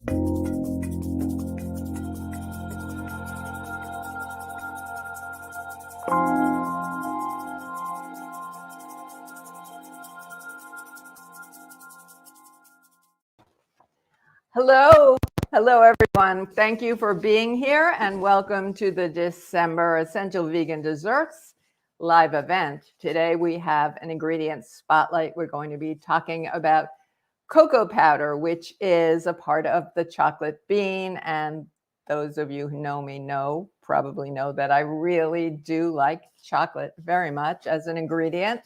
Hello. Hello, everyone. Thank you for being here and welcome to the December Essential Vegan Desserts live event. Today we have an ingredient spotlight. We're going to be talking about cocoa powder, which is a part of the chocolate bean. And those of you who know me probably know that I really do like chocolate very much as an ingredient.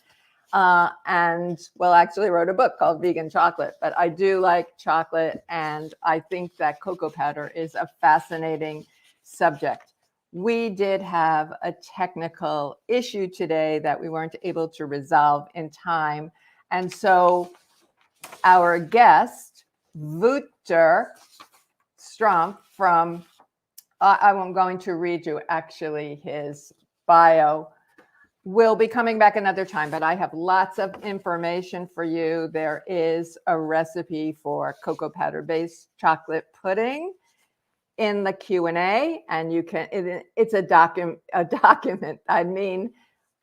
Actually wrote a book called Vegan Chocolate, but I do like chocolate, and I think that cocoa powder is a fascinating subject. We did have a technical issue today that we weren't able to resolve in time. And so our guest, Wouter Strumpf from, I'm going to read you actually his bio. We'll be coming back another time, but I have lots of information for you. There is a recipe for cocoa powder-based chocolate pudding in the Q&A, and you can. It's a document. I mean,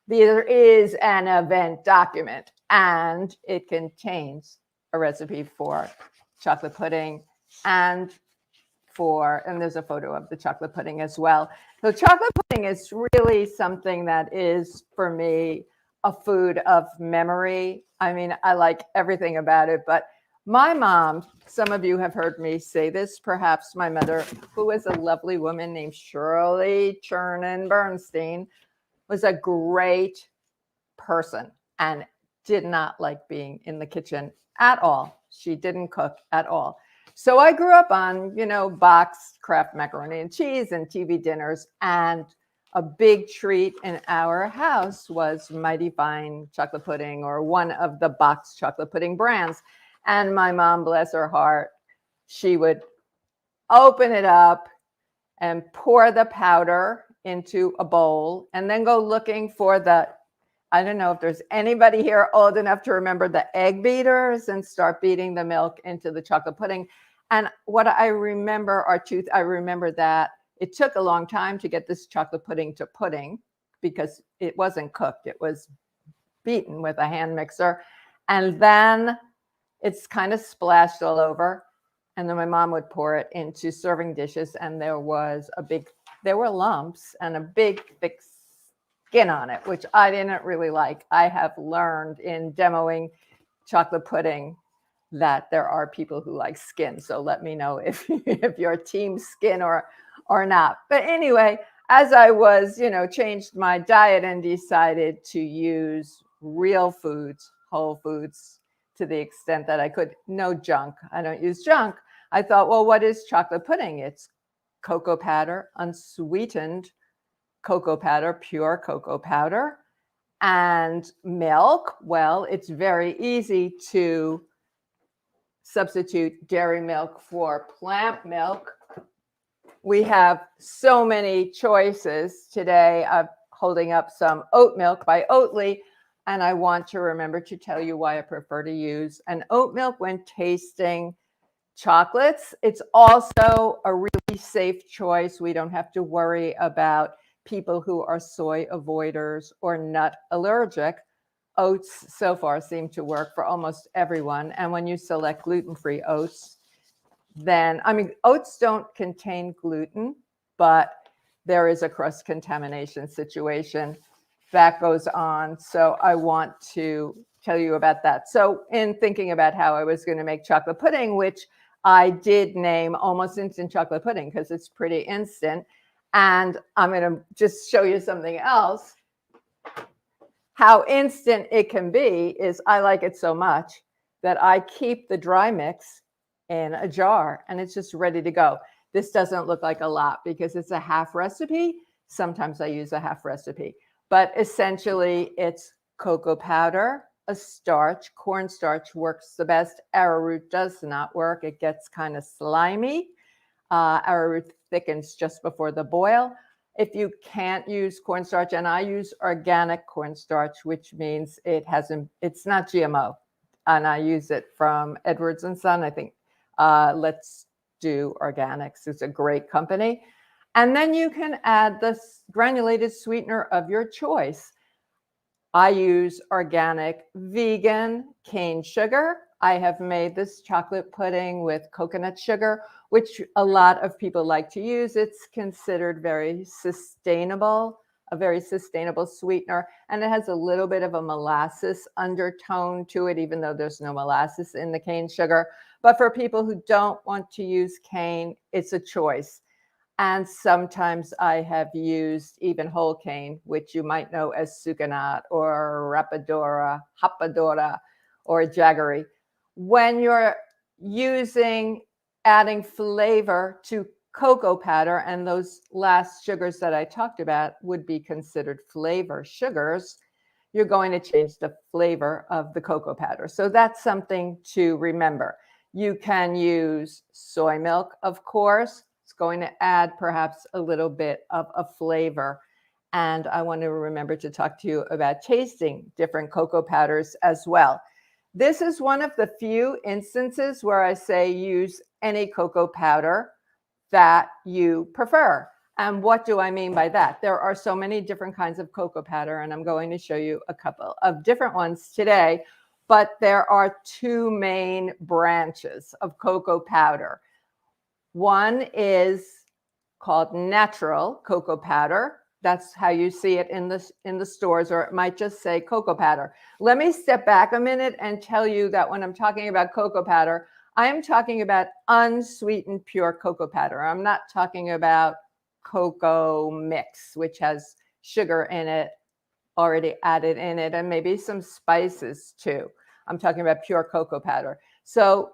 there is an event document, and it contains a recipe for chocolate pudding and there's a photo of the chocolate pudding as well. So chocolate pudding is really something that is, for me, a food of memory. I mean, I like everything about it, but my mom, some of you have heard me say this, perhaps my mother, who was a lovely woman named Shirley Chernin Bernstein, was a great person and did not like being in the kitchen at all. She didn't cook at all. So I grew up on, boxed Kraft macaroni and cheese and TV dinners. And a big treat in our house was Mighty Fine chocolate pudding, or one of the boxed chocolate pudding brands. And my mom, bless her heart, she would open it up and pour the powder into a bowl and then go looking for I don't know if there's anybody here old enough to remember the egg beaters, and start beating the milk into the chocolate pudding. And what I remember I remember that it took a long time to get this chocolate pudding to pudding because it wasn't cooked. It was beaten with a hand mixer. And then it's kind of splashed all over. And then my mom would pour it into serving dishes. And there were lumps and a big, thick skin on it, which I didn't really like. I have learned in demoing chocolate pudding that there are people who like skin. So let me know if you're team skin or not. But anyway, as I was, changed my diet and decided to use real foods, whole foods, to the extent that I could. No junk. I don't use junk. I thought, well, what is chocolate pudding? It's cocoa powder, unsweetened cocoa powder, pure cocoa powder, and milk. Well, it's very easy to substitute dairy milk for plant milk. We have so many choices today. I'm holding up some oat milk by Oatly, and I want to remember to tell you why I prefer to use an oat milk when tasting chocolates. It's also a really safe choice. We don't have to worry about people who are soy avoiders or nut allergic. Oats so far seem to work for almost everyone. And when you select gluten-free oats, then, oats don't contain gluten, but there is a cross-contamination situation that goes on. So I want to tell you about that. So in thinking about how I was going to make chocolate pudding, which I did name Almost Instant Chocolate Pudding because it's pretty instant. And I'm going to just show you something else. How instant it can be is I like it so much that I keep the dry mix in a jar and it's just ready to go. This doesn't look like a lot because it's a half recipe. Sometimes I use a half recipe, but essentially it's cocoa powder, a starch. Cornstarch works the best. Arrowroot does not work. It gets kind of slimy. Arrowroot thickens just before the boil. If you can't use cornstarch, and I use organic cornstarch, which means it's not GMO, and I use it from Edwards and Son. I think let's Do Organics. It's a great company. And then you can add the granulated sweetener of your choice. I use organic vegan cane sugar. I have made this chocolate pudding with coconut sugar, which a lot of people like to use. It's considered very sustainable, a very sustainable sweetener, and it has a little bit of a molasses undertone to it, even though there's no molasses in the cane sugar. But for people who don't want to use cane, it's a choice. And sometimes I have used even whole cane, which you might know as sucanat or rapadura, hapadura, or jaggery. When you're adding flavor to cocoa powder, and those last sugars that I talked about would be considered flavor sugars, you're going to change the flavor of the cocoa powder. So that's something to remember. You can use soy milk, of course. It's going to add perhaps a little bit of a flavor. And I want to remember to talk to you about tasting different cocoa powders as well. This is one of the few instances where I say use any cocoa powder that you prefer. And what do I mean by that? There are so many different kinds of cocoa powder, and I'm going to show you a couple of different ones today. But there are two main branches of cocoa powder. One is called natural cocoa powder. That's how you see it in the stores, or it might just say cocoa powder. Let me step back a minute and tell you that when I'm talking about cocoa powder, I am talking about unsweetened pure cocoa powder. I'm not talking about cocoa mix, which has sugar in it, already added in it, and maybe some spices too. I'm talking about pure cocoa powder. So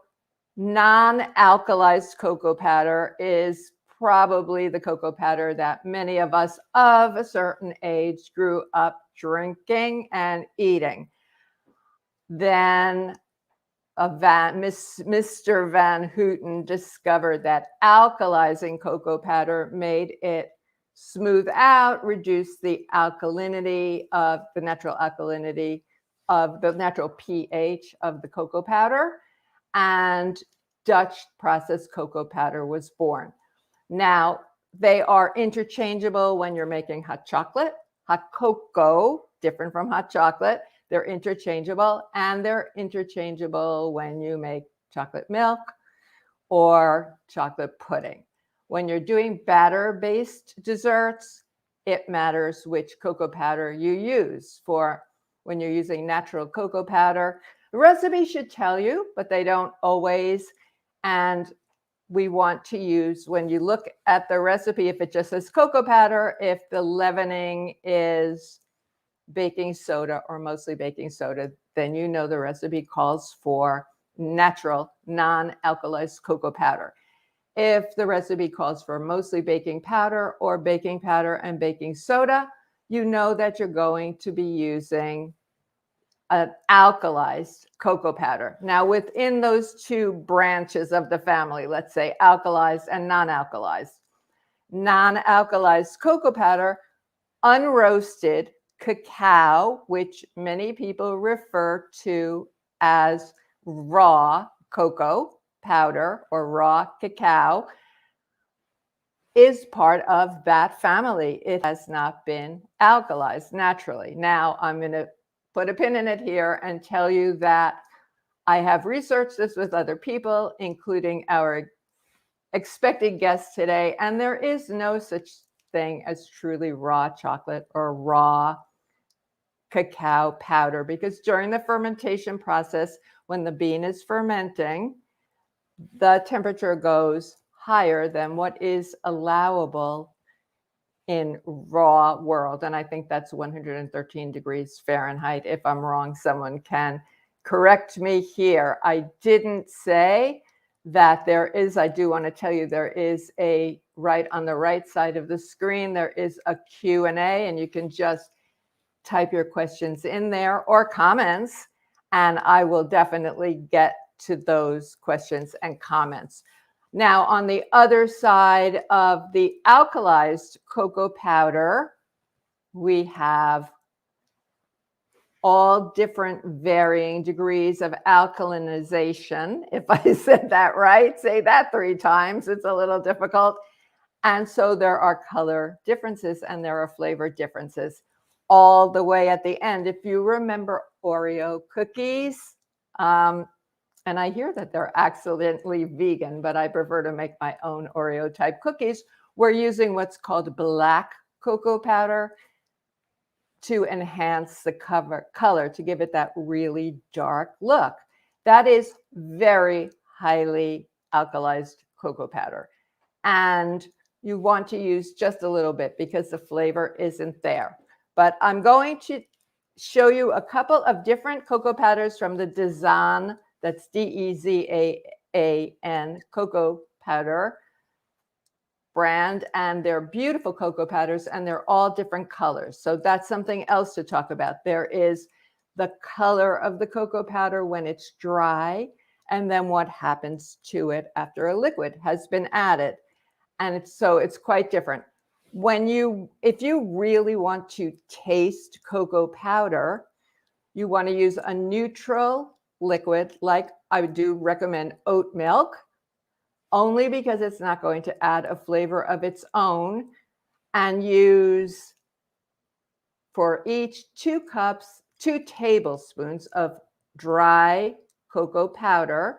non-alkalized cocoa powder is probably the cocoa powder that many of us of a certain age grew up drinking and eating. Then Mr. Van Houten discovered that alkalizing cocoa powder made it smooth out, reduce the alkalinity of the natural alkalinity of the natural pH of the cocoa powder, and Dutch processed cocoa powder was born. Now, they are interchangeable when you're making hot chocolate. Hot cocoa, different from hot chocolate. They're interchangeable, and they're interchangeable when you make chocolate milk or chocolate pudding. When you're doing batter-based desserts, it matters which cocoa powder you use. For when you're using natural cocoa powder, the recipe should tell you, but they don't always. And we want to use, when you look at the recipe, if it just says cocoa powder, if the leavening is baking soda or mostly baking soda, then you know the recipe calls for natural non-alkalized cocoa powder. If the recipe calls for mostly baking powder or baking powder and baking soda, you know that you're going to be using an alkalized cocoa powder. Now, within those two branches of the family, let's say alkalized and non-alkalized. Non-alkalized cocoa powder, unroasted cacao, which many people refer to as raw cocoa powder or raw cacao, is part of that family. It has not been alkalized naturally. Now, I'm going to put a pin in it here and tell you that I have researched this with other people, including our expected guest today, and there is no such thing as truly raw chocolate or raw cacao powder, because during the fermentation process, when the bean is fermenting, the temperature goes higher than what is allowable in raw world. And I think that's 113 degrees Fahrenheit. If I'm wrong, someone can correct me here. I didn't say that there is, I do want to tell you, there is a right on the right side of the screen, there is a Q&A, and you can just type your questions in there or comments, and I will definitely get to those questions and comments. Now, on the other side of the alkalized cocoa powder, we have all different varying degrees of alkalinization. If I said that right, say that 3 times. It's a little difficult. And so there are color differences and there are flavor differences all the way at the end. If you remember Oreo cookies, and I hear that they're accidentally vegan, but I prefer to make my own Oreo type cookies. We're using what's called black cocoa powder to enhance the color, to give it that really dark look. That is very highly alkalized cocoa powder. And you want to use just a little bit because the flavor isn't there. But I'm going to show you a couple of different cocoa powders from the Dezan, that's D-E-Z-A-A-N, cocoa powder brand, and they're beautiful cocoa powders and they're all different colors. So that's something else to talk about. There is the color of the cocoa powder when it's dry, and then what happens to it after a liquid has been added. And so it's quite different. If you really want to taste cocoa powder, you want to use a neutral liquid, like I do recommend oat milk, only because it's not going to add a flavor of its own, and use for each 2 tablespoons of dry cocoa powder,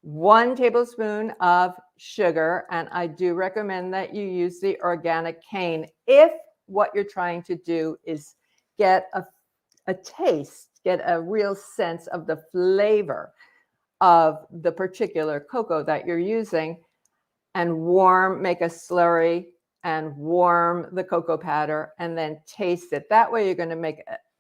1 tablespoon of sugar, and I do recommend that you use the organic cane if what you're trying to do is get a taste, get a real sense of the flavor of the particular cocoa that you're using, and make a slurry and warm the cocoa powder and then taste it. That way you're going to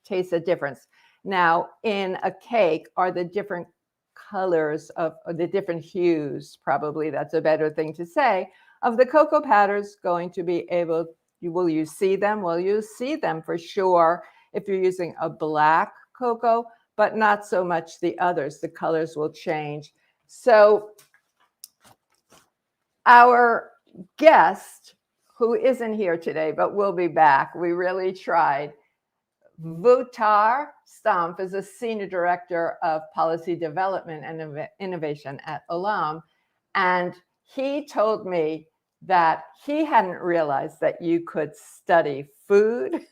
taste a difference. Now, in a cake are the different colors of the different hues, probably that's a better thing to say, of the cocoa powders going to be able, will you see them? Well, you see them for sure if you're using a black cocoa, but not so much the others. The colors will change. So our guest, who isn't here today, but will be back, we really tried. Wouter Stampf is a Senior Director of Policy Development and Innovation at Olam. And he told me that he hadn't realized that you could study food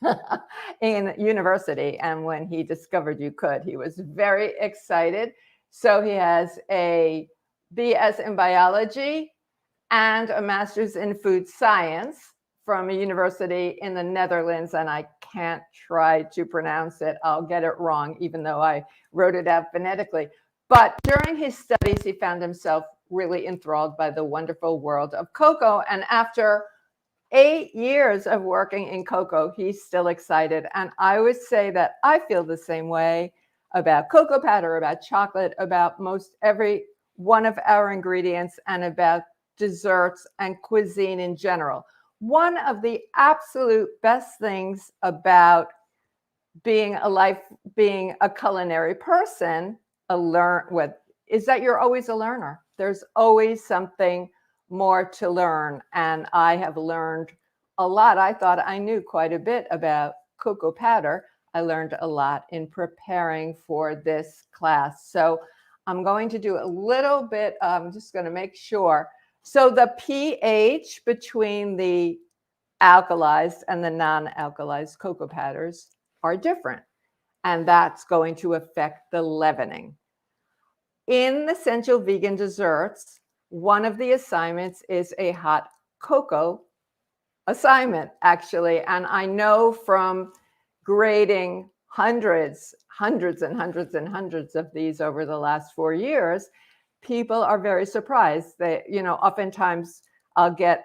in university. And when he discovered you could, he was very excited. So he has a BS in biology and a master's in food science from a university in the Netherlands. And I can't try to pronounce it. I'll get it wrong, even though I wrote it out phonetically. But during his studies, he found himself really enthralled by the wonderful world of cocoa. And after 8 years of working in cocoa, he's still excited. And I would say that I feel the same way about cocoa powder, about chocolate, about most every one of our ingredients, and about desserts and cuisine in general. One of the absolute best things about being a culinary person, is that you're always a learner. There's always something more to learn. And I have learned a lot. I thought I knew quite a bit about cocoa powder. I learned a lot in preparing for this class. So I'm going to do a little bit, I'm just going to make sure. So the pH between the alkalized and the non-alkalized cocoa powders are different. And that's going to affect the leavening. In the Essential Vegan Desserts, one of the assignments is a hot cocoa assignment, actually. And I know from grading hundreds and hundreds of these over the last 4 years, people are very surprised. They, oftentimes I'll get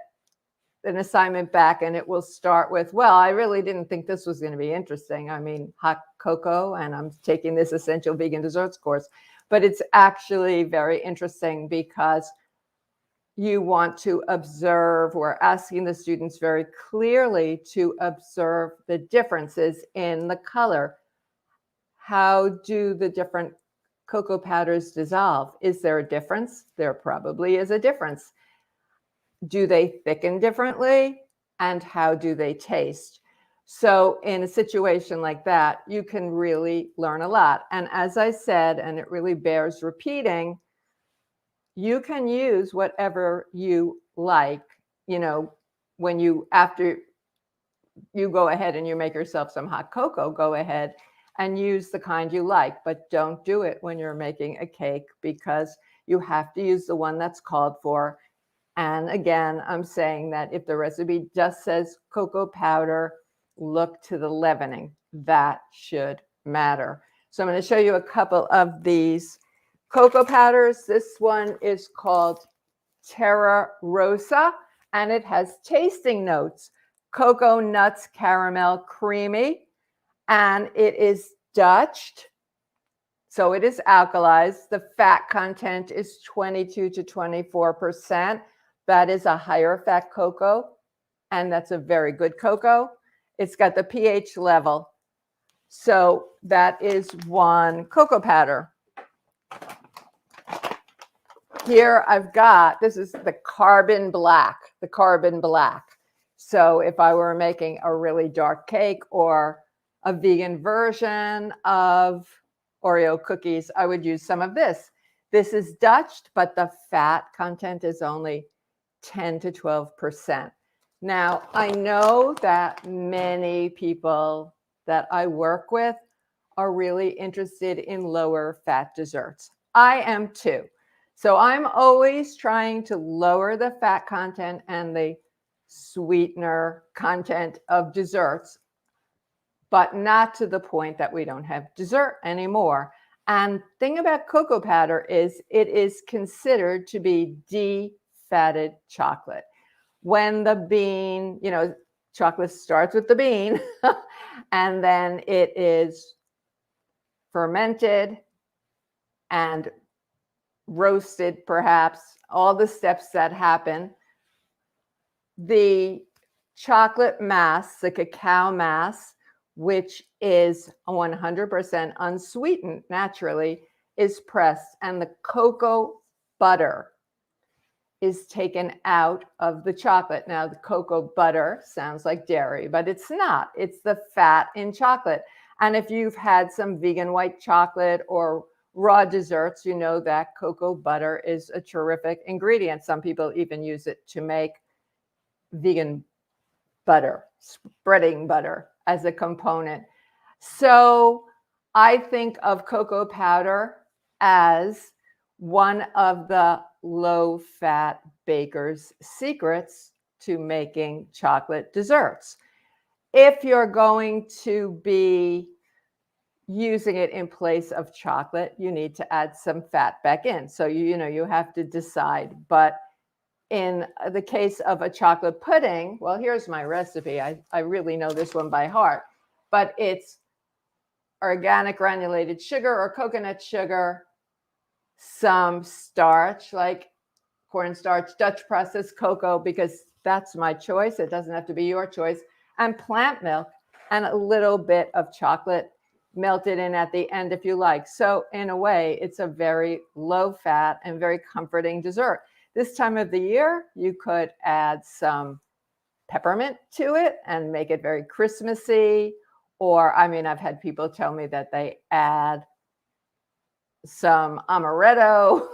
an assignment back and it will start with, well, I really didn't think this was going to be interesting. I mean, hot cocoa, and I'm taking this Essential Vegan Desserts course. But it's actually very interesting because you want to observe, we're asking the students very clearly to observe the differences in the color. How do the different cocoa powders dissolve? Is there a difference? There probably is a difference. Do they thicken differently? And how do they taste? So in a situation like that, you can really learn a lot. And as I said, and it really bears repeating, you can use whatever you like, you know, when you, after you go ahead and you make yourself some hot cocoa, go ahead and use the kind you like, but don't do it when you're making a cake because you have to use the one that's called for. And again, I'm saying that if the recipe just says cocoa powder, look to the leavening. That should matter. So I'm going to show you a couple of these cocoa powders. This one is called Terra Rosa, and it has tasting notes: cocoa, nuts, caramel, creamy, and it is Dutched. So it is alkalized. The fat content is 22 to 24%. That is a higher fat cocoa, and that's a very good cocoa. It's got the pH level. So that is one cocoa powder. Here I've got, this is the carbon black, So if I were making a really dark cake or a vegan version of Oreo cookies, I would use some of this. This is Dutched, but the fat content is only 10 to 12%. Now, I know that many people that I work with are really interested in lower fat desserts. I am too. So I'm always trying to lower the fat content and the sweetener content of desserts, but not to the point that we don't have dessert anymore. And thing about cocoa powder is it is considered to be defatted chocolate. When the bean, you know, chocolate starts with the bean and then it is fermented and roasted, perhaps, all the steps that happen. The chocolate mass, the cacao mass, which is 100% unsweetened naturally, is pressed, and the cocoa butter is taken out of the chocolate. Now, the cocoa butter sounds like dairy, but it's not. It's the fat in chocolate. And if you've had some vegan white chocolate or raw desserts, you know that cocoa butter is a terrific ingredient. Some people even use it to make vegan butter, spreading butter as a component. So I think of cocoa powder as one of the low-fat baker's secrets to making chocolate desserts. If you're going to be using it in place of chocolate, you need to add some fat back in. So you have to decide. But in the case of a chocolate pudding, well, here's my recipe. I really know this one by heart, but it's organic granulated sugar or coconut sugar, some starch like cornstarch, Dutch processed cocoa, because that's my choice. It doesn't have to be your choice, and plant milk, and a little bit of chocolate melted in at the end if you like. So in a way, it's a very low fat and very comforting dessert. This time of the year, you could add some peppermint to it and make it very Christmassy. Or, I mean, I've had people tell me that they add some amaretto.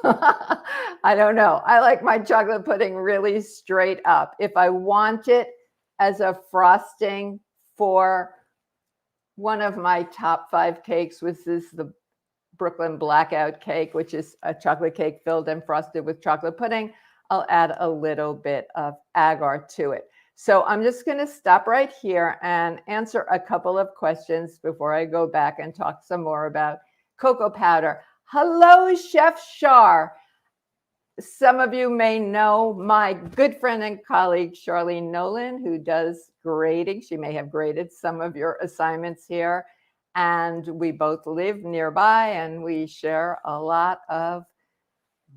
I don't know. I like my chocolate pudding really straight up. If I want it as a frosting for one of my top 5 cakes, which is the Brooklyn Blackout cake, which is a chocolate cake filled and frosted with chocolate pudding, I'll add a little bit of agar to it. So I'm just going to stop right here and answer a couple of questions before I go back and talk some more about cocoa powder. Hello, Chef Shar. Some of you may know my good friend and colleague, Charlene Nolan, who does grading. She may have graded some of your assignments here. And we both live nearby, and we share a lot of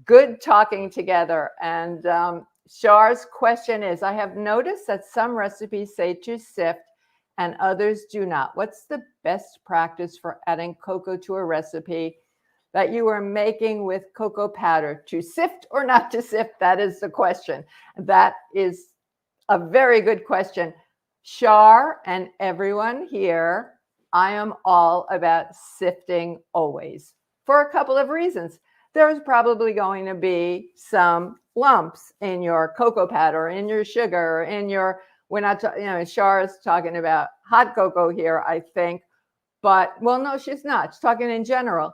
good talking together. And Char's question is, I have noticed that some recipes say to sift and others do not. What's the best practice for adding cocoa to a recipe that you are making with cocoa powder? To sift or not to sift? That is the question. That is a very good question. Shar and everyone here, I am all about sifting always for a couple of reasons. There's probably going to be some lumps in your cocoa powder, in your sugar, in your, we're not, Shar is talking about hot cocoa here, I think, but, well, no, she's not. She's talking in general.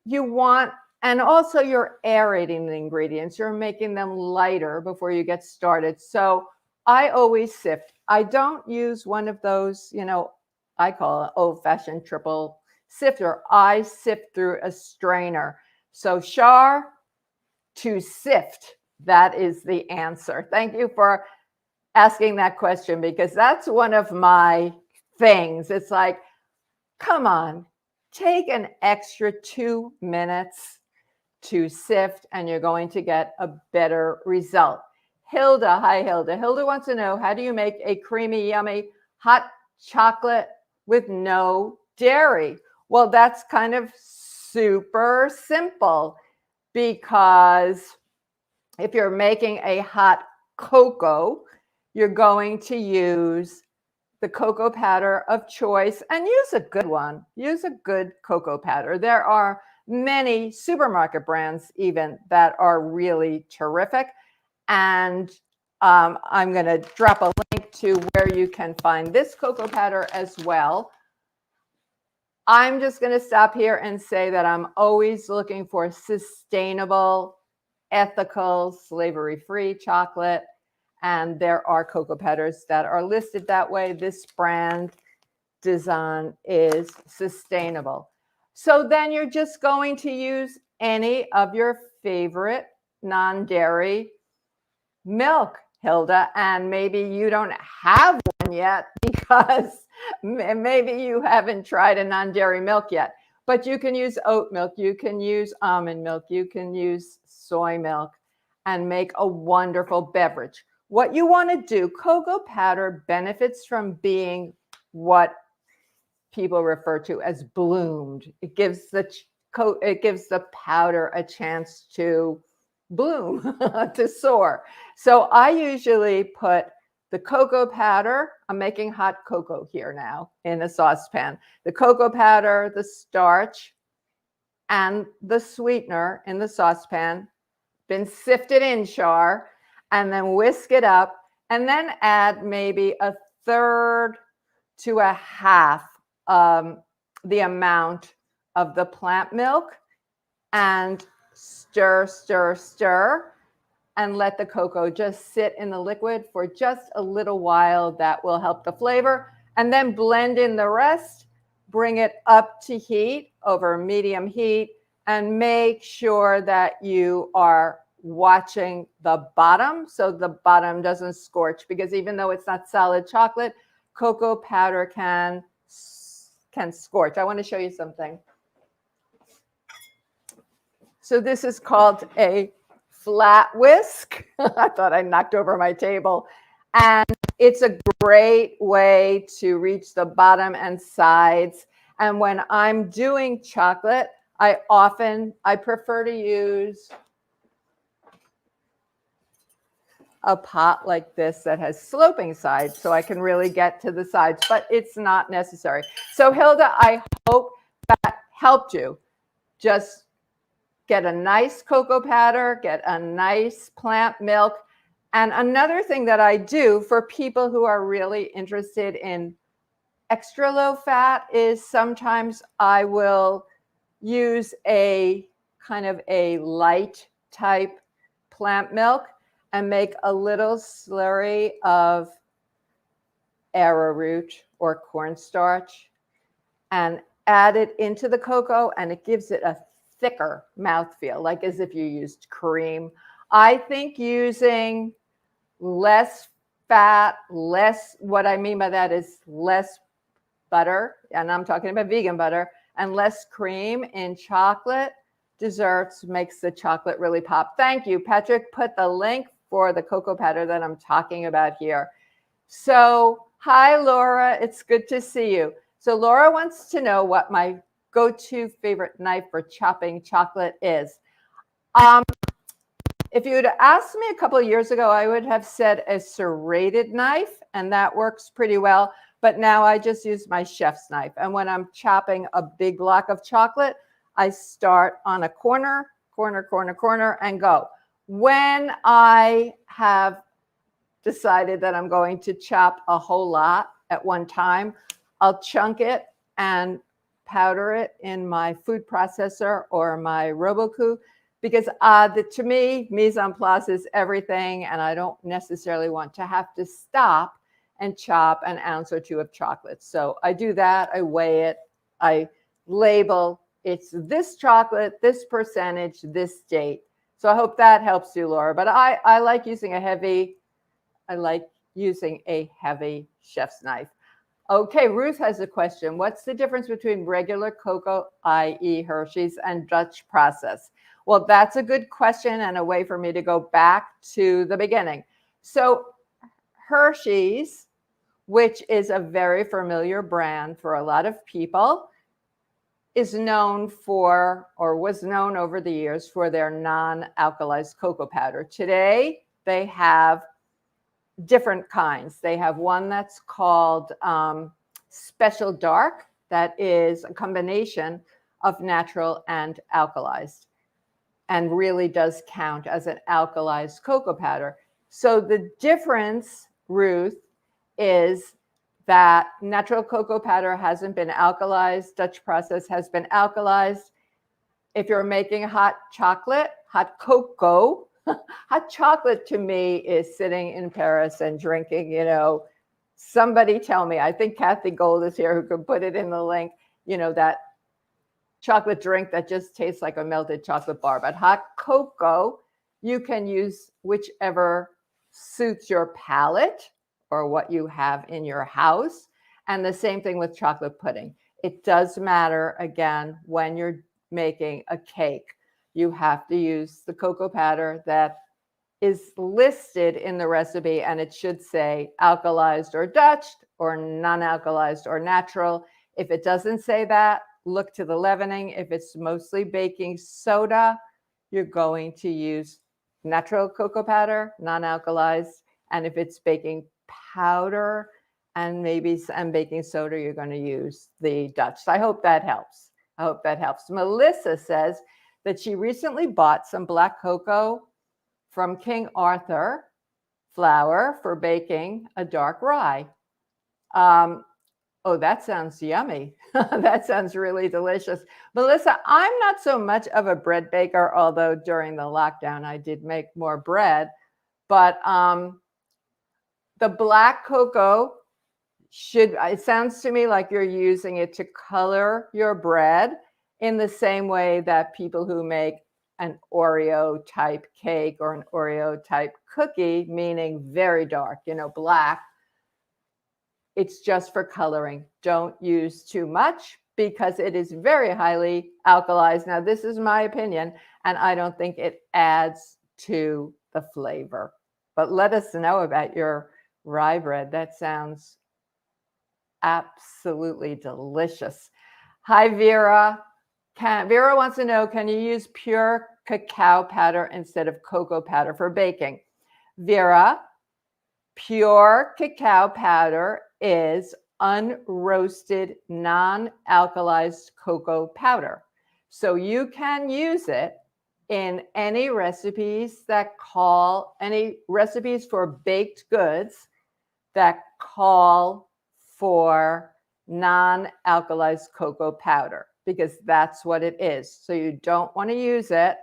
You want, and also you're aerating the ingredients. You're making them lighter before you get started. So I always sift. I don't use one of those, I call it old-fashioned triple sifter. I sift through a strainer. So Shar, to sift, that is the answer. Thank you for asking that question, because that's one of my things. It's like, come on, take an extra 2 minutes to sift and you're going to get a better result. Hilda, hi Hilda. Hilda wants to know, how do you make a creamy, yummy hot chocolate with no dairy? Well, that's kind of super simple, because if you're making a hot cocoa, you're going to use the cocoa powder of choice, and use a good one. Use a good cocoa powder. There are many supermarket brands even that are really terrific. And I'm going to drop a link to where you can find this cocoa powder as well. I'm just going to stop here and say that I'm always looking for sustainable, ethical, slavery-free chocolate. And there are cocoa powders that are listed that way. This brand design is sustainable. So then you're just going to use any of your favorite non-dairy milk, Hilda, and maybe you don't have one yet because maybe you haven't tried a non-dairy milk yet, but you can use oat milk, you can use almond milk, you can use soy milk and make a wonderful beverage. What you want to do, cocoa powder benefits from being what people refer to as bloomed. It gives the powder a chance to bloom, to soar. So I usually put the cocoa powder, I'm making hot cocoa here now in a saucepan, the cocoa powder, the starch, and the sweetener in the saucepan, been sifted in, Shar, and then whisk it up, and then add maybe 1/3 to 1/2 the amount of the plant milk, and stir, stir, stir, and let the cocoa just sit in the liquid for just a little while. That will help the flavor. And then blend in the rest, bring it up to heat, over medium heat, and make sure that you are watching the bottom so the bottom doesn't scorch, because even though it's not solid chocolate, cocoa powder can scorch. I want to show you something. So this is called a flat whisk. I thought I knocked over my table. And it's a great way to reach the bottom and sides. And when I'm doing chocolate, I prefer to use a pot like this that has sloping sides so I can really get to the sides, but it's not necessary. So Hilda, I hope that helped you. Just get a nice cocoa powder, get a nice plant milk. And another thing that I do for people who are really interested in extra low fat is sometimes I will use a kind of a light type plant milk and make a little slurry of arrowroot or cornstarch and add it into the cocoa, and it gives it a thicker mouthfeel, like as if you used cream. I think using less fat, what I mean by that is less butter, and I'm talking about vegan butter, and less cream in chocolate desserts makes the chocolate really pop. Thank you. Patrick put the link for the cocoa powder that I'm talking about here. So, hi, Laura. It's good to see you. So Laura wants to know what my go-to favorite knife for chopping chocolate is. If you had asked me a couple of years ago, I would have said a serrated knife, and that works pretty well. But now I just use my chef's knife. And when I'm chopping a big block of chocolate, I start on a corner, and go. When I have decided that I'm going to chop a whole lot at one time, I'll chunk it and powder it in my food processor or my Robocoup, because to me, mise en place is everything, and I don't necessarily want to have to stop and chop an ounce or two of chocolate. So I do that, I weigh it, I label, it's this chocolate, this percentage, this date. So I hope that helps you, Laura. But I like using a heavy chef's knife. Okay, Ruth has a question. What's the difference between regular cocoa, i.e. Hershey's, and Dutch process? Well, that's a good question and a way for me to go back to the beginning. So Hershey's, which is a very familiar brand for a lot of people, is known for, or was known over the years for, their non-alkalized cocoa powder. Today, they have different kinds. They have one that's called Special Dark, that is a combination of natural and alkalized, and really does count as an alkalized cocoa powder. So the difference, Ruth, is that natural cocoa powder hasn't been alkalized. Dutch process has been alkalized. If you're making hot chocolate, hot cocoa, hot chocolate to me is sitting in Paris and drinking, somebody tell me, I think Kathy Gold is here who could put it in the link, that chocolate drink that just tastes like a melted chocolate bar. But hot cocoa, you can use whichever suits your palate or what you have in your house. And the same thing with chocolate pudding. It does matter, again, when you're making a cake. You have to use the cocoa powder that is listed in the recipe, and it should say alkalized or Dutch or non-alkalized or natural. If it doesn't say that, look to the leavening. If it's mostly baking soda, you're going to use natural cocoa powder, non-alkalized. And if it's baking powder and maybe some baking soda, you're going to use the Dutch. So I hope that helps. I hope that helps. Melissa says that she recently bought some black cocoa from King Arthur flour for baking a dark rye. Oh, that sounds yummy. That sounds really delicious. Melissa, I'm not so much of a bread baker, although during the lockdown I did make more bread. But the black cocoa it sounds to me like you're using it to color your bread in the same way that people who make an Oreo type cake or an Oreo type cookie, meaning very dark, black, it's just for coloring. Don't use too much because it is very highly alkalized. Now, this is my opinion, and I don't think it adds to the flavor. But let us know about your rye bread. That sounds absolutely delicious. Hi, Vera. Vera wants to know, can you use pure cacao powder instead of cocoa powder for baking? Vera, pure cacao powder is unroasted, non-alkalized cocoa powder. So you can use it in any recipes any recipes for baked goods that call for non-alkalized cocoa powder, because that's what it is. So you don't want to use it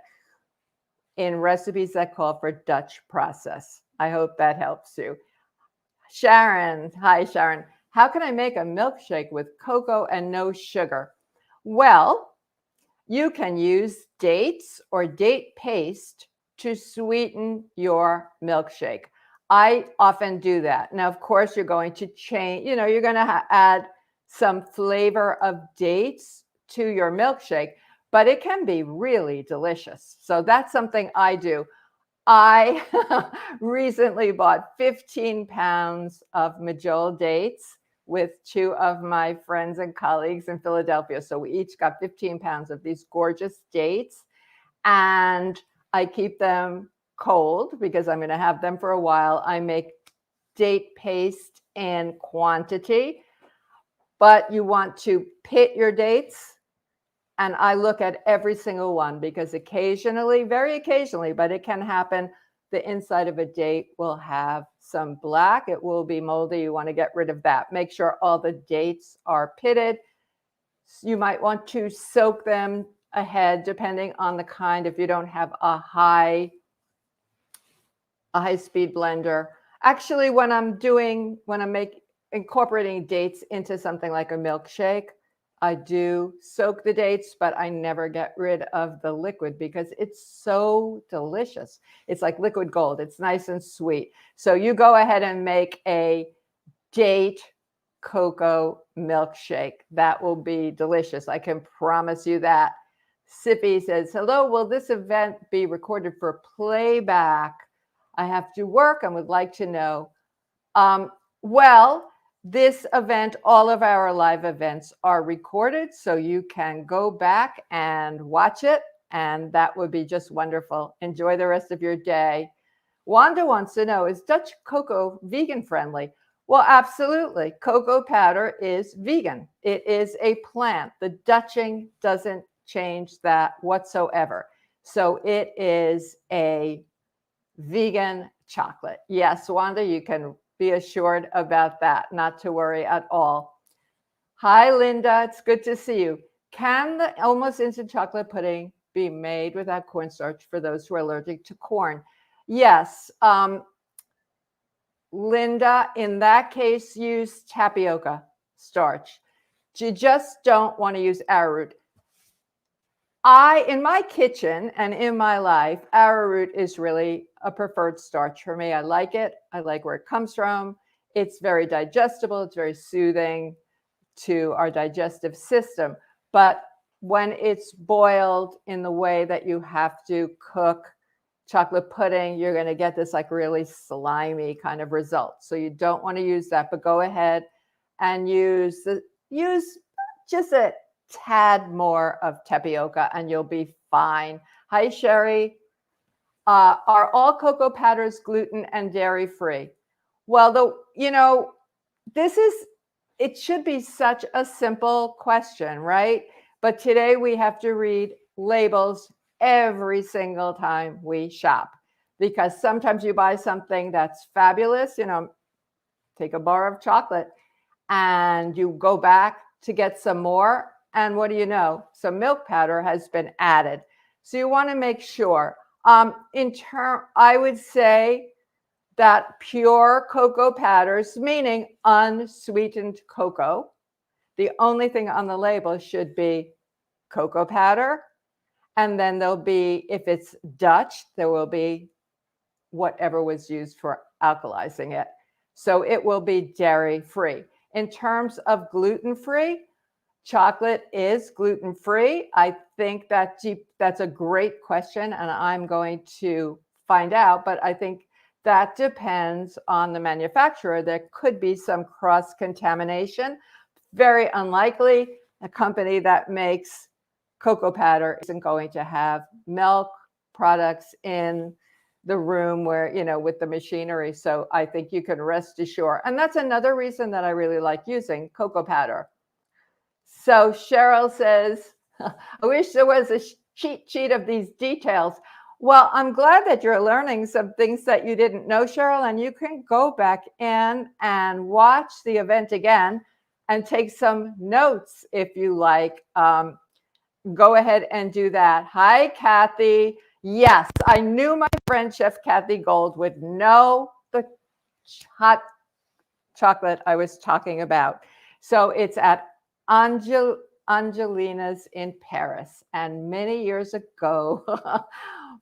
in recipes that call for Dutch process. I hope that helps you. Sharon, hi Sharon. How can I make a milkshake with cocoa and no sugar? Well, you can use dates or date paste to sweeten your milkshake. I often do that. Now, of course, you're going to change, you're going to add some flavor of dates to your milkshake, but it can be really delicious. So that's something I do. I recently bought 15 pounds of Majol dates with 2 of my friends and colleagues in Philadelphia. So we each got 15 pounds of these gorgeous dates, and I keep them cold because I'm going to have them for a while. I make date paste in quantity, but you want to pit your dates. And I look at every single one because occasionally, very occasionally, but it can happen, the inside of a date will have some black. It will be moldy. You want to get rid of that. Make sure all the dates are pitted. You might want to soak them ahead, depending on the kind. If you don't have a high-speed blender. Actually, when I'm incorporating dates into something like a milkshake, I do soak the dates, but I never get rid of the liquid because it's so delicious. It's like liquid gold. It's nice and sweet. So you go ahead and make a date cocoa milkshake. That will be delicious. I can promise you that. Sippy says, hello, will this event be recorded for playback? I have to work and would like to know. Well, this event, all of our live events are recorded, so you can go back and watch it, and that would be just wonderful. Enjoy the rest of your day. Wanda wants to know, is Dutch cocoa vegan friendly? Well, absolutely. Cocoa powder is vegan. It is a plant. The Dutching doesn't change that whatsoever. So it is a vegan chocolate. Yes, Wanda, you can be assured about that. Not to worry at all. Hi, Linda. It's good to see you. Can the almost instant chocolate pudding be made without cornstarch for those who are allergic to corn? Yes. Linda, in that case, use tapioca starch. You just don't want to use arrowroot. In my kitchen and in my life, arrowroot is really a preferred starch for me. I like it. I like where it comes from. It's very digestible. It's very soothing to our digestive system. But when it's boiled in the way that you have to cook chocolate pudding, you're going to get this like really slimy kind of result. So you don't want to use that, but go ahead and use just a tad more of tapioca and you'll be fine. Hi, Sherry. Are all cocoa powders gluten and dairy free? Well, it should be such a simple question, right? But today we have to read labels every single time we shop because sometimes you buy something that's fabulous, take a bar of chocolate and you go back to get some more. And what do you know? Some milk powder has been added. So you want to make sure. I would say that pure cocoa powders, meaning unsweetened cocoa, the only thing on the label should be cocoa powder. And then there'll be, if it's Dutch, there will be whatever was used for alkalizing it. So it will be dairy free. In terms of gluten free, chocolate is gluten free. I think that's a great question, and I'm going to find out. But I think that depends on the manufacturer. There could be some cross contamination. Very unlikely. A company that makes cocoa powder isn't going to have milk products in the room where, with the machinery. So I think you can rest assured. And that's another reason that I really like using cocoa powder. So Cheryl says, I wish there was a cheat sheet of these details. Well, I'm glad that you're learning some things that you didn't know, Cheryl, and you can go back in and watch the event again and take some notes if you like. Go ahead and do that. Hi, Kathy. Yes, I knew my friend Chef Kathy Gold would know the hot chocolate I was talking about. So it's at Angelina's in Paris. And many years ago,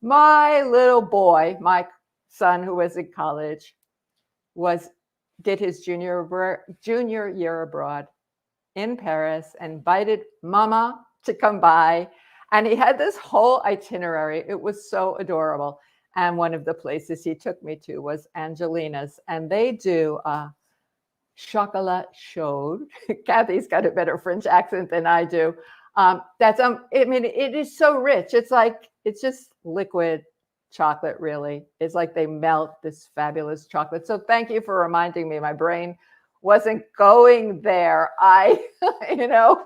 my little boy, my son who was in college, did his junior year abroad in Paris and invited Mama to come by. And he had this whole itinerary. It was so adorable. And one of the places he took me to was Angelina's. And they do chocolat chaude. Kathy's got a better French accent than I do. It is so rich. It's just liquid chocolate really. It's like they melt this fabulous chocolate. So thank you for reminding me. My brain wasn't going there. You know,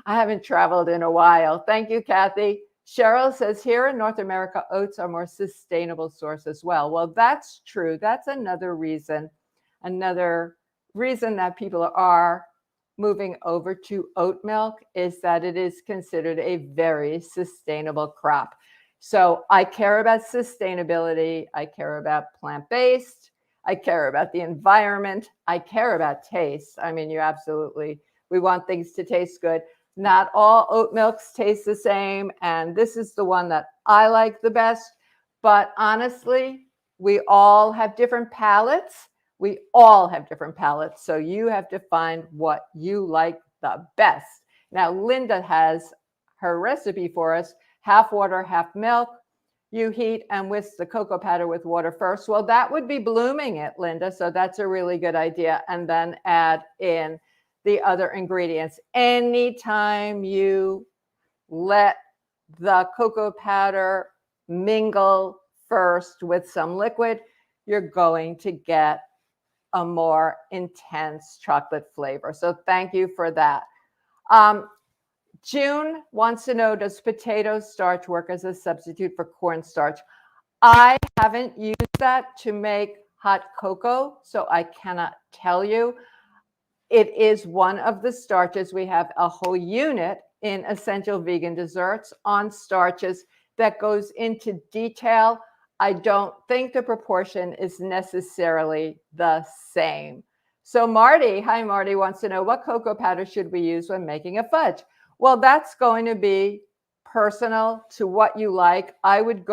I haven't traveled in a while. Thank you, Kathy. Cheryl says here in North America, oats are more sustainable source as well. Well, that's true. That's another reason that people are moving over to oat milk is that it is considered a very sustainable crop. So I care about sustainability. I care about plant-based. I care about the environment. I care about taste. I mean, we want things to taste good. Not all oat milks taste the same. And this is the one that I like the best. But honestly, we all have different palates. We all have different palates. So you have to find what you like the best. Now, Linda has her recipe for us, half water, half milk. You heat and whisk the cocoa powder with water first. Well, that would be blooming it, Linda. So that's a really good idea. And then add in the other ingredients. Anytime you let the cocoa powder mingle first with some liquid, you're going to get a more intense chocolate flavor. So thank you for that. June wants to know, does potato starch work as a substitute for cornstarch? I haven't used that to make hot cocoa, so I cannot tell you. It is one of the starches. We have a whole unit in Essential Vegan Desserts on starches that goes into detail. I don't think the proportion is necessarily the same. So Marty, hi Marty, wants to know, what cocoa powder should we use when making a fudge? Well, that's going to be personal to what you like. I would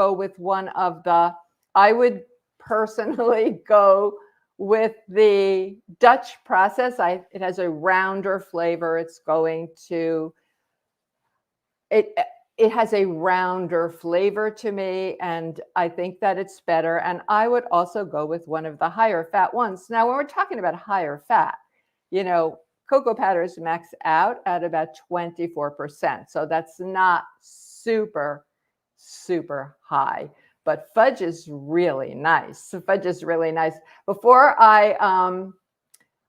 personally go with the Dutch process. It has a rounder flavor. It has a rounder flavor to me, and I think that it's better. And I would also go with one of the higher fat ones. Now, when we're talking about higher fat, you know, cocoa powders max out at about 24%. So that's not super, super high. But fudge is really nice. Fudge is really nice. Before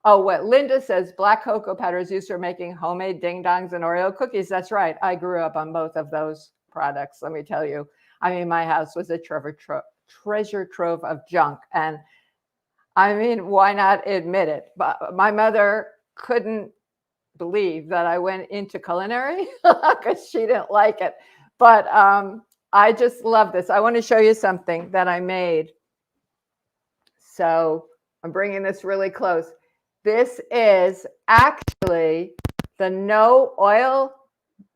what Linda says, black cocoa powder is used for making homemade ding-dongs and Oreo cookies. That's right. I grew up on both of those products, let me tell you. I mean, my house was a treasure trove of junk. And I mean, why not admit it? But my mother couldn't believe that I went into culinary because she didn't like it. But I just love this. I want to show you something that I made. So I'm bringing this really close. This is actually the no oil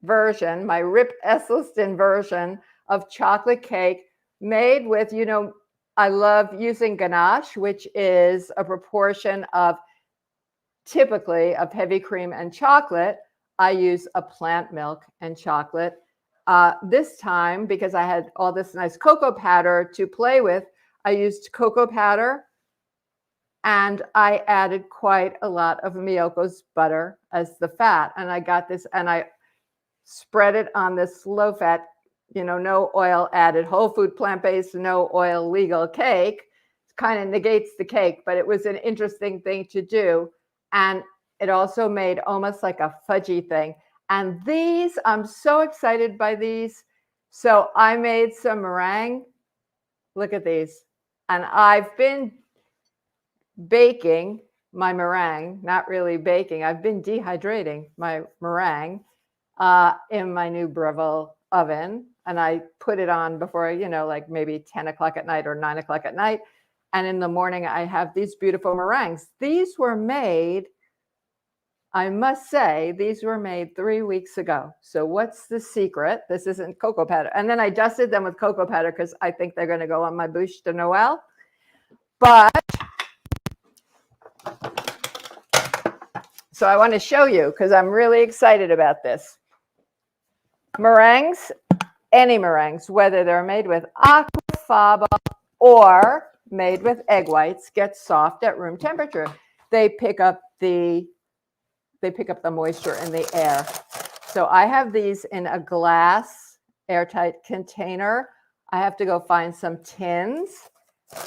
version, my Rip Esselstyn version of chocolate cake made with, you know, I love using ganache, which is a proportion of typically of heavy cream and chocolate. I use a plant milk and chocolate. This time, because I had all this nice cocoa powder to play with, I used cocoa powder and I added quite a lot of Miyoko's butter as the fat. And I got this and I spread it on this low fat, you know, no oil added, whole food, plant-based, no oil legal cake. It kind of negates the cake, but it was an interesting thing to do. And it also made almost like a fudgy thing. And these, I'm so excited by these. So I made some meringue. Look at these. And I've been baking my meringue, not really baking. I've been dehydrating my meringue in my new Breville oven. And I put it on before, you know, like maybe 10 o'clock at night or 9 o'clock at night. And in the morning, I have these beautiful meringues. These were made, I must say, these were made 3 weeks ago. So what's the secret? This isn't cocoa powder. And then I dusted them with cocoa powder because I think they're going to go on my bûche de Noël. But so I want to show you because I'm really excited about this. Meringues, any meringues, whether they're made with aquafaba or made with egg whites, get soft at room temperature. They pick up the moisture in the air. So I have these in a glass airtight container. I have to go find some tins,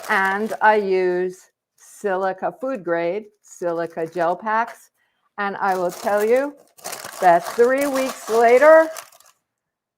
and I use silica, food grade silica gel packs. And I will tell you that 3 weeks later,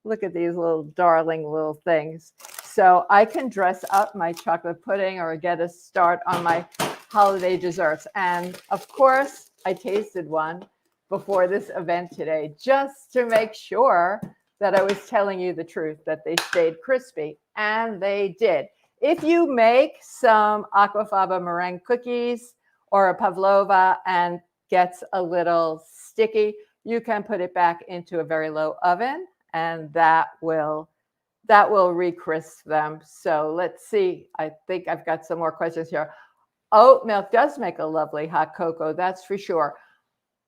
look at these little darling little things. So I can dress up my chocolate pudding or get a start on my holiday desserts. And of course, I tasted one before this event today, just to make sure that I was telling you the truth, that they stayed crispy, and they did. If you make some aquafaba meringue cookies or a pavlova and gets a little sticky, you can put it back into a very low oven, and that will re-crisp them. So let's see. I think I've got some more questions here. Oat milk does make a lovely hot cocoa, that's for sure.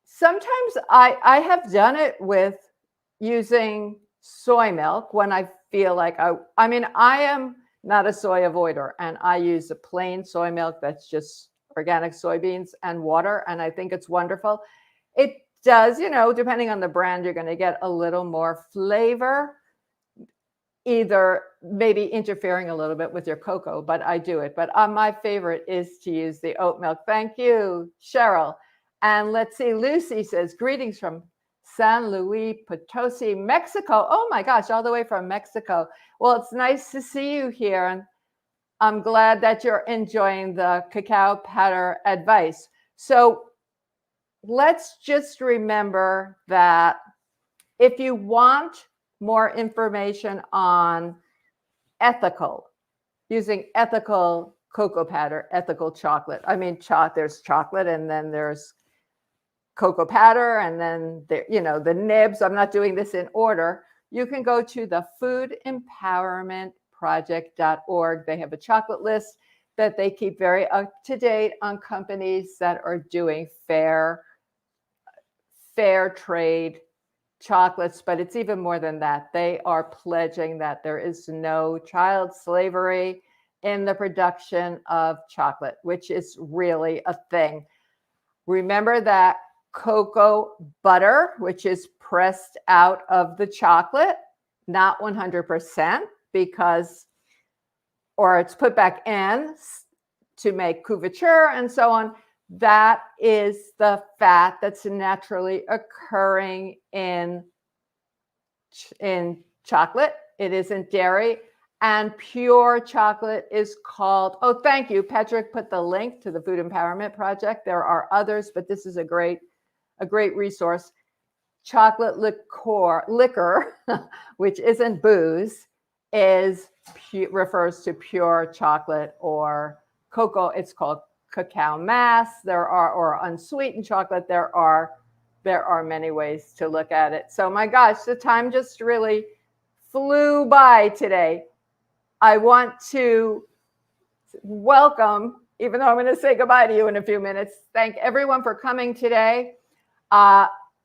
Sometimes I have done it with using soy milk when I feel like I mean, I am not a soy avoider, and I use a plain soy milk that's just organic soybeans and water, and I think it's wonderful. It does, you know, depending on the brand, you're going to get a little more flavor, either maybe interfering a little bit with your cocoa, but I do it. But my favorite is to use the oat milk. Thank you, Cheryl. And let's see, Lucy says, greetings from San Luis Potosi, Mexico. Oh my gosh, all the way from Mexico. Well, it's nice to see you here. And I'm glad that you're enjoying the cacao powder advice. So let's just remember that if you want more information on using ethical cocoa powder, ethical chocolate. I mean, there's chocolate, and then there's cocoa powder, and then there, you know, the nibs. I'm not doing this in order. You can go to the foodempowermentproject.org. They have a chocolate list that they keep very up to date on companies that are doing fair trade chocolates, but it's even more than that. They are pledging that there is no child slavery in the production of chocolate, which is really a thing. Remember that cocoa butter, which is pressed out of the chocolate, not 100%, or it's put back in to make couverture and so on. That is the fat that's naturally occurring in chocolate. It isn't dairy. And pure chocolate is called, oh, thank you. Patrick put the link to the Food Empowerment Project. There are others, but this is a great resource. Chocolate liquor, which isn't booze, refers to pure chocolate or cocoa. It's called cacao mass. Or unsweetened chocolate. There are many ways to look at it. So my gosh, the time just really flew by today. I want to welcome, even though I'm going to say goodbye to you in a few minutes, thank everyone for coming today.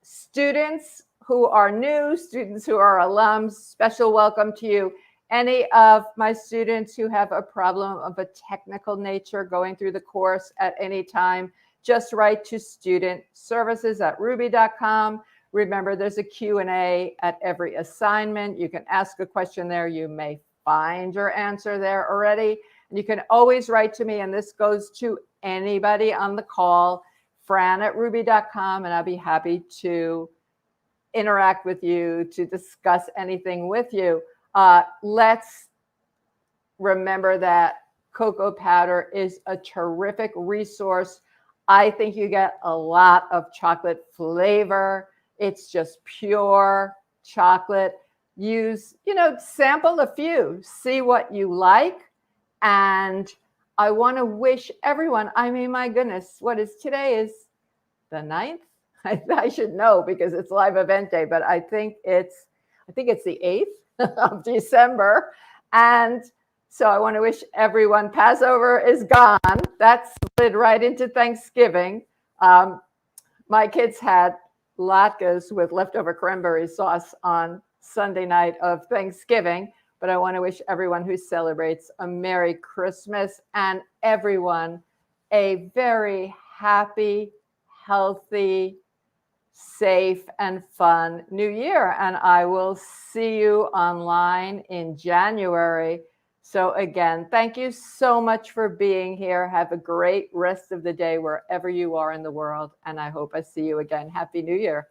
Students who are new, students who are alums, special welcome to you. Any of my students who have a problem of a technical nature going through the course at any time, just write to studentservices@ruby.com. Remember, there's a Q&A at every assignment. You can ask a question there. You may find your answer there already. And you can always write to me, and this goes to anybody on the call, Fran@ruby.com, and I'll be happy to interact with you, to discuss anything with you. Let's remember that cocoa powder is a terrific resource. I think you get a lot of chocolate flavor. It's just pure chocolate. Sample a few, see what you like. And I want to wish everyone, I mean, my goodness, today is the 9th? I should know because it's live event day, but I think it's the 8th of December. And so I want to wish everyone, Passover is gone. That slid right into Thanksgiving. My kids had latkes with leftover cranberry sauce on Sunday night of Thanksgiving, but I want to wish everyone who celebrates a Merry Christmas and everyone a very happy, healthy, safe, and fun New Year. And I will see you online in January So again, thank you so much for being here. Have a great rest of the day wherever you are in the world. And I hope I see you again. Happy New Year.